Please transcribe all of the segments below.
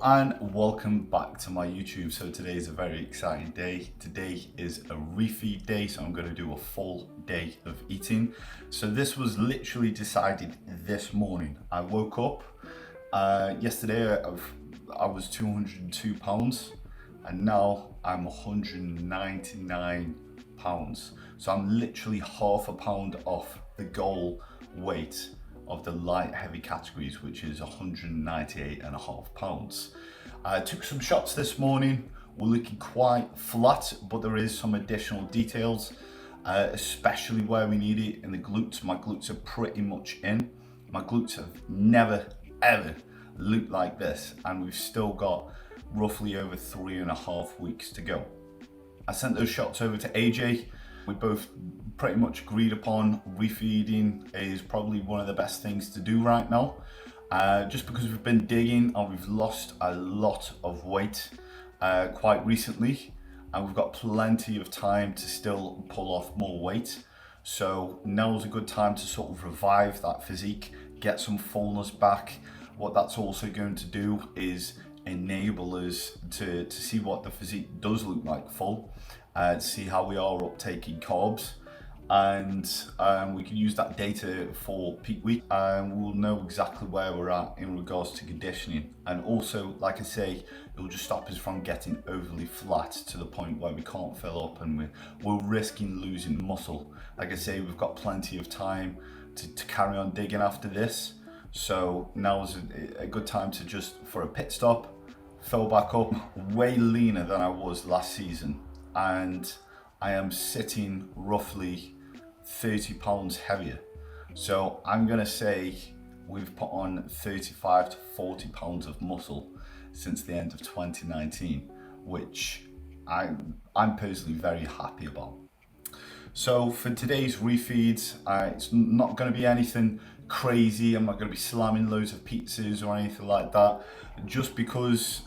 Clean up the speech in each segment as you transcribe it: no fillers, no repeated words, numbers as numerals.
and welcome back to my YouTube. So today is a very exciting day. Today is a refeed day, so I'm going to do a full day of eating. So this was literally decided this morning. I woke up yesterday. I was 202 pounds and now I'm 199 pounds. So I'm literally half a pound off the goal weight of the light heavy categories, which is 198.5 pounds. I took some shots this morning. We're looking quite flat, but there is some additional details, especially where we need it in the glutes. My glutes are pretty much in. My glutes have never ever looked like this, and we've still got roughly over 3.5 weeks to go. I sent those shots over to AJ. We both pretty much agreed upon refeeding is probably one of the best things to do right now, just because we've been digging and we've lost a lot of weight quite recently, and we've got plenty of time to still pull off more weight. So now's a good time to sort of revive that physique, get some fullness back. What that's also going to do is enable us to see what the physique does look like full, see how we are uptaking carbs, and we can use that data for peak week, and we'll know exactly where we're at in regards to conditioning. And also, like I say, it'll just stop us from getting overly flat to the point where we can't fill up and we're risking losing muscle. Like I say, we've got plenty of time to carry on digging after this. So now is a good time to just, for a pit stop, fill back up. Way leaner than I was last season, and I am sitting roughly 30 pounds heavier. So I'm gonna say we've put on 35 to 40 pounds of muscle since the end of 2019, which I'm personally very happy about. So for today's refeeds, it's not going to be anything crazy. I'm not going to be slamming loads of pizzas or anything like that, just because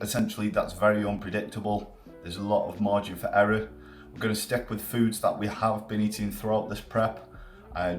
essentially that's very unpredictable. There's a lot of margin for error. We're going to stick with foods that we have been eating throughout this prep,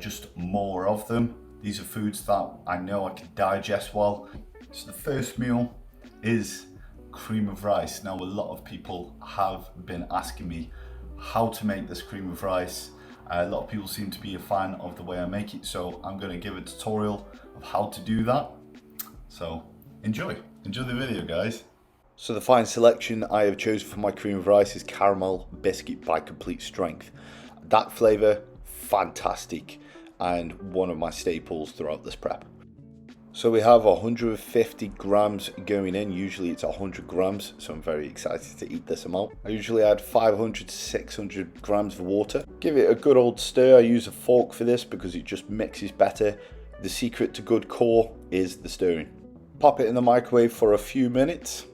just more of them. These are foods that I know I can digest well. So the first meal is cream of rice. Now, a lot of people have been asking me how to make this cream of rice. A lot of people seem to be a fan of the way I make it, so I'm going to give a tutorial of how to do that. So enjoy the video, guys. So the fine selection I have chosen for my cream of rice is caramel biscuit by Complete Strength. That flavour, fantastic, and one of my staples throughout this prep. So we have 150 grams going in. Usually it's 100 grams, so I'm very excited to eat this amount. I usually add 500 to 600 grams of water. Give it a good old stir. I use a fork for this because it just mixes better. The secret to good core is the stirring. Pop it in the microwave for a few minutes.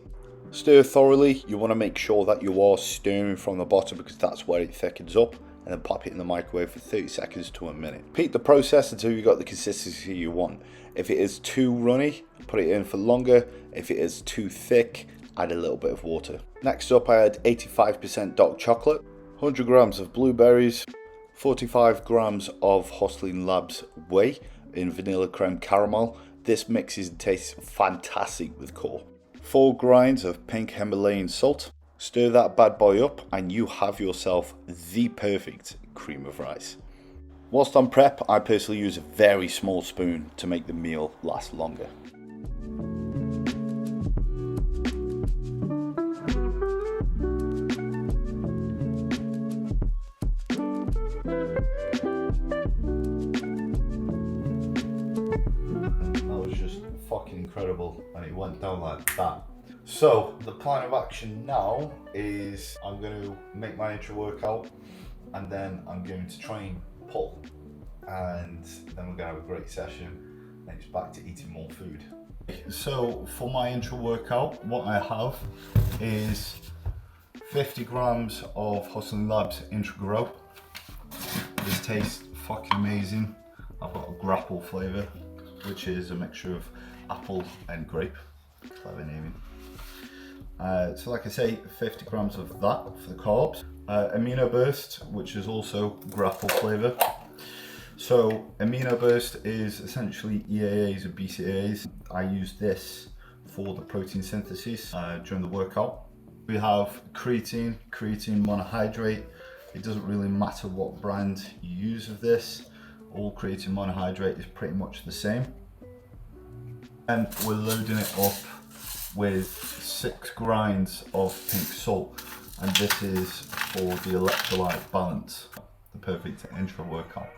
Stir thoroughly. You want to make sure that you are stirring from the bottom because that's where it thickens up, and then pop it in the microwave for 30 seconds to a minute. Repeat the process until you've got the consistency you want. If it is too runny, put it in for longer. If it is too thick, add a little bit of water. Next up, I add 85% dark chocolate, 100 grams of blueberries, 45 grams of Hostling Labs whey in vanilla creme caramel. This mixes and tastes fantastic with core. 4 grinds of pink Himalayan salt. Stir that bad boy up and you have yourself the perfect cream of rice. Whilst on prep, I personally use a very small spoon to make the meal last longer. That was just fucking incredible, and it went down like that. So the plan of action now is I'm going to make my intro workout, and then I'm going to try and pull, and then we're going to have a great session, and it's back to eating more food. So for my intro workout, what I have is 50 grams of Hustling Labs Intro Grow. This tastes fucking amazing. I've got a grapple flavour, which is a mixture of apple and grape. Clever naming. So like I say, 50 grams of that for the carbs. Amino Burst, which is also grapple flavour. So Amino Burst is essentially EAAs and BCAAs. I use this for the protein synthesis during the workout. We have creatine monohydrate. It doesn't really matter what brand you use of this. All creatine monohydrate is pretty much the same. And we're loading it up with 6 grinds of pink salt. And this is for the electrolyte balance. The perfect intra workout.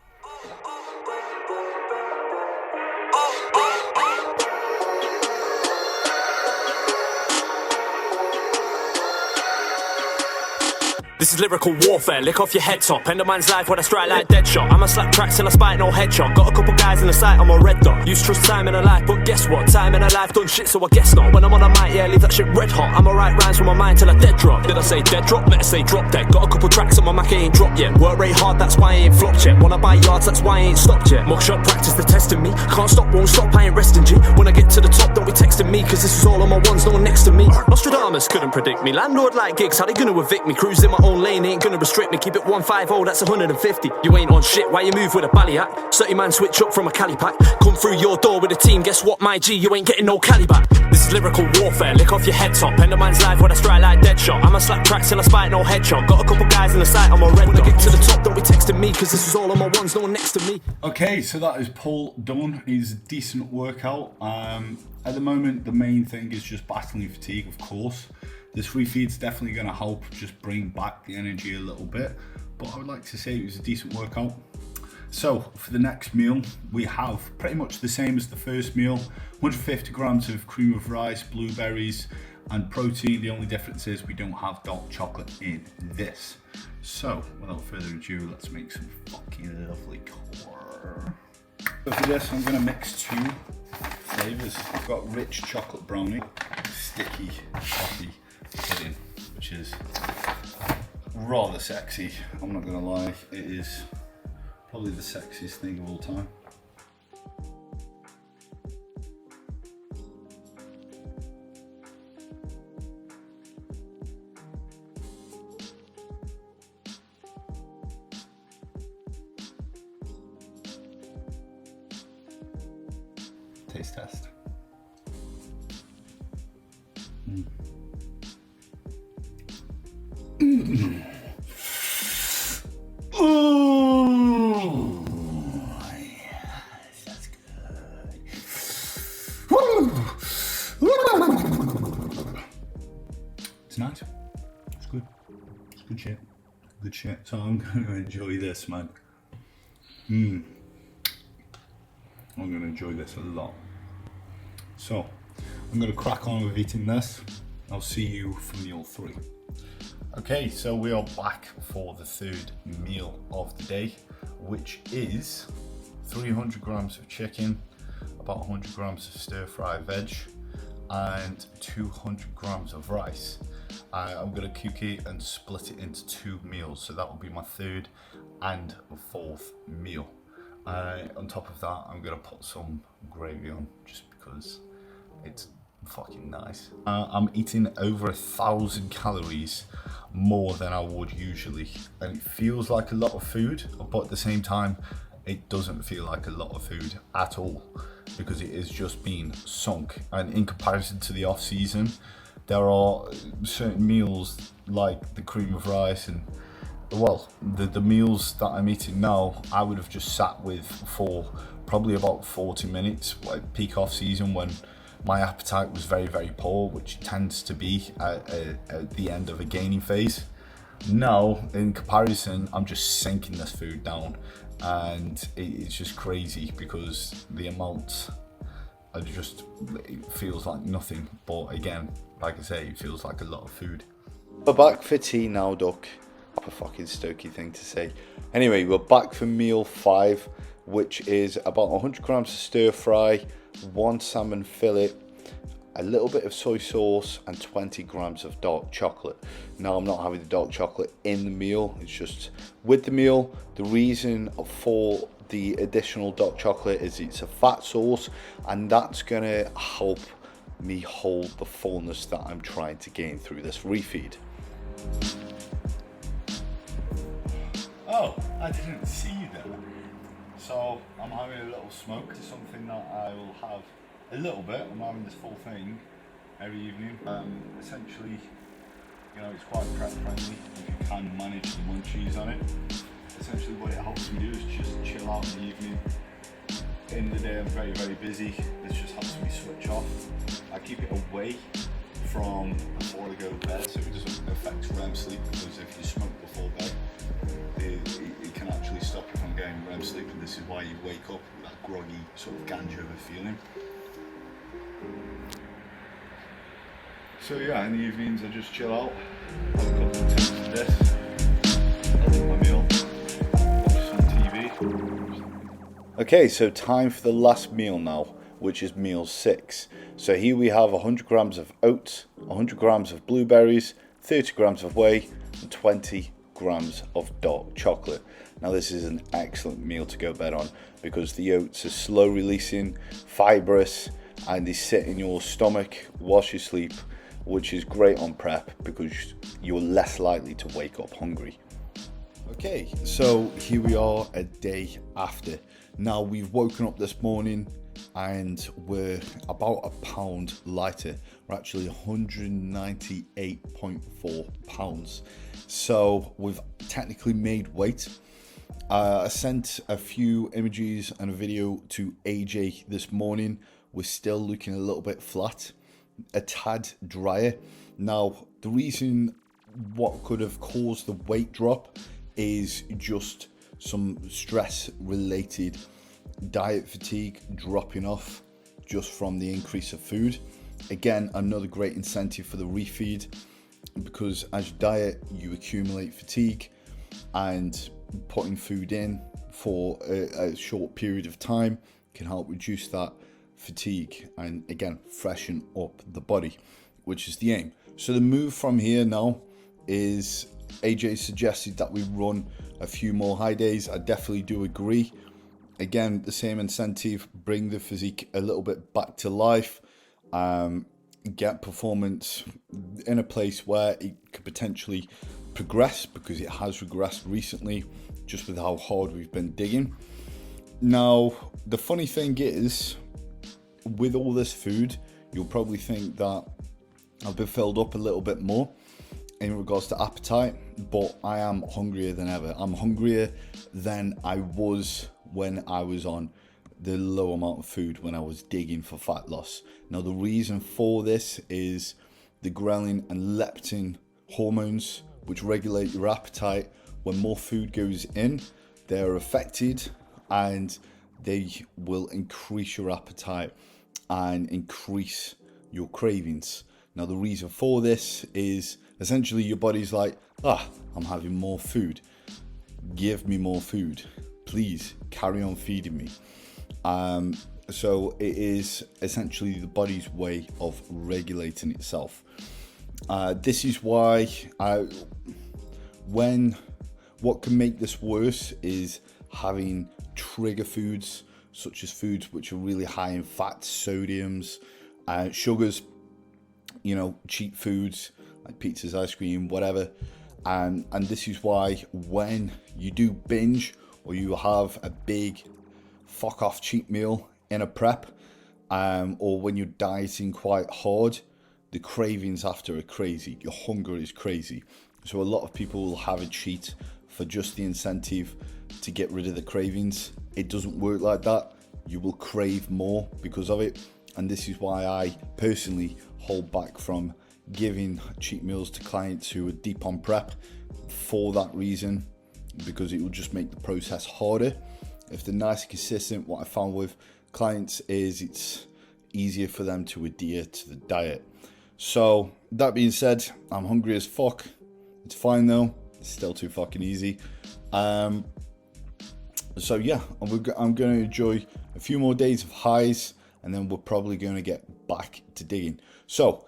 This is lyrical warfare, lick off your head top. End of man's life when I strike like Deadshot. I'ma slap tracks till I spite no headshot. Got a couple guys in the sight, I'm a red dot. Used trust time in a life, but guess what? Time in a life done shit, so I guess not. When I'm on a mic, yeah, leave that shit red hot. I'ma write rhymes from my mind till I dead drop. Did I say dead drop? Better say drop dead. Got a couple tracks on my Mac, ain't dropped yet. Work rate hard, that's why I ain't flopped yet. Wanna buy yards, that's why I ain't stopped yet. Mugshot practice, they're testing me. Can't stop, won't stop, I ain't resting G. When I get to the top, don't be texting me, cause this is all on my ones, no one next to me. Nostradamus couldn't predict me. Landlord like gigs, how they gonna evict me? Cruise in my own lane, ain't gonna restrict me. Keep it 150, that's 150. You ain't on shit, why you move with a bally hat? 30 man switch up from a Cali pack. Come through your door with a team, guess what, my G? You ain't getting no Cali back. This is lyrical warfare, lick off your head top. End of man's life when I strike like Deadshot. I'ma slap tracks till I spite no headshot. Got a couple guys in the sight, I'm a red dot. When I get to the top, don't be texting me, cause this is all on my ones, no one next to me. Okay, so that is pull done. It's a decent workout. At the moment, the main thing is just battling fatigue, of course. This refeed's definitely going to help just bring back the energy a little bit, but I would like to say it was a decent workout. So for the next meal, we have pretty much the same as the first meal, 150 grams of cream of rice, blueberries, and protein. The only difference is we don't have dark chocolate in this. So without further ado, let's make some fucking lovely core. So for this, I'm gonna mix 2 flavors. I've got rich chocolate brownie, sticky coffee pudding, which is rather sexy. I'm not gonna lie, it is probably the sexiest thing of all time. Taste test. Ooh, yes, that's good. It's nice. It's good. It's good shit. Good shit. So I'm going to enjoy this, man. I'm going to enjoy this a lot. So I'm going to crack on with eating this. I'll see you for meal 3. Okay, so we are back for the 3rd meal of the day, which is 300 grams of chicken, about 100 grams of stir-fry veg, and 200 grams of rice. I'm going to cook it and split it into 2 meals, so that will be my 3rd and 4th meal. On top of that, I'm going to put some gravy on, just because it's fucking nice. I'm eating over 1,000 calories more than I would usually, and it feels like a lot of food, but at the same time it doesn't feel like a lot of food at all, because it is just being sunk. And in comparison to the off season, there are certain meals like the cream of rice and the meals that I'm eating now, I would have just sat with for probably about 40 minutes, like peak off season, when my appetite was very, very poor, which tends to be at the end of a gaining phase. Now, in comparison, I'm just sinking this food down, and it's just crazy because the amounts are just, it feels like nothing. But again, like I say, it feels like a lot of food. We're back for tea now, Duck. A fucking stokey thing to say. Anyway, we're back for meal 5, which is about 100 grams of stir fry, 1 salmon fillet, a little bit of soy sauce, and 20 grams of dark chocolate. Now, I'm not having the dark chocolate in the meal, it's just with the meal. The reason for the additional dark chocolate is it's a fat source, and that's gonna help me hold the fullness that I'm trying to gain through this refeed. Oh, I didn't see that. So I'm having a little smoke. It's something that I will have a little bit. I'm having this full thing, every evening. Essentially, you know, it's quite prep friendly if you can manage the munchies on it. Essentially what it helps me do is just chill out in the evening. In the day I'm very, very busy. This just helps me switch off. I keep it away from before I go to bed so it doesn't affect REM sleep, because if you smoke before bed, it can actually stop you from getting REM sleep, and this is why you wake up with that groggy sort of ganja of a feeling. So yeah, in the evenings I just chill out, have a couple of tips of this, I'll eat my meal, watch some TV. Okay, so time for the last meal now, which is meal 6. So here we have 100 grams of oats, 100 grams of blueberries, 30 grams of whey, and 20 grams of dark chocolate. Now this is an excellent meal to go to bed on, because the oats are slow releasing, fibrous, and they sit in your stomach whilst you sleep, which is great on prep because you're less likely to wake up hungry. Okay, so here we are a day after. Now we've woken up this morning and we're about a pound lighter. We're actually 198.4 pounds. So we've technically made weight. I sent a few images and a video to AJ this morning. We're still looking a little bit flat, a tad drier. Now, the reason what could have caused the weight drop is just some stress related diet fatigue dropping off just from the increase of food. Again, another great incentive for the refeed, because as you diet, you accumulate fatigue, and putting food in for a short period of time can help reduce that fatigue and again freshen up the body, which is the aim. So the move from here now is AJ suggested that we run a few more high days. I definitely do agree. Again, the same incentive, bring the physique a little bit back to life, get performance in a place where it could potentially progress, because it has regressed recently just with how hard we've been digging. Now, the funny thing is, with all this food, you'll probably think that I've been filled up a little bit more in regards to appetite, but I am hungrier than ever. I'm hungrier than I was when I was on the low amount of food, when I was digging for fat loss. Now, the reason for this is the ghrelin and leptin hormones, which regulate your appetite. When more food goes in, they're affected and they will increase your appetite and increase your cravings. Now, the reason for this is essentially your body's like, I'm having more food. Give me more food. Please carry on feeding me. So it is essentially the body's way of regulating itself. This is why what can make this worse is having trigger foods, such as foods which are really high in fats, sodiums, sugars, cheap foods like pizzas, ice cream, whatever. And this is why when you do binge, or you have a big fuck off cheat meal in a prep, or when you're dieting quite hard, the cravings after are crazy. Your hunger is crazy. So a lot of people will have a cheat for just the incentive to get rid of the cravings. It doesn't work like that. You will crave more because of it. And this is why I personally hold back from giving cheat meals to clients who are deep on prep, for that reason, because it will just make the process harder. If they're nice and consistent, what I found with clients is it's easier for them to adhere to the diet. So that being said, I'm hungry as fuck. It's fine though, it's still too fucking easy. So yeah, I'm going to enjoy a few more days of highs, and then we're probably going to get back to digging. So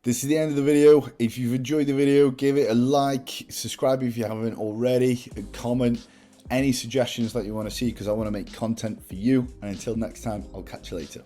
this is the end of the video. If you've enjoyed the video, give it a like, subscribe if you haven't already, comment any suggestions that you want to see, because I want to make content for you. And until next time, I'll catch you later.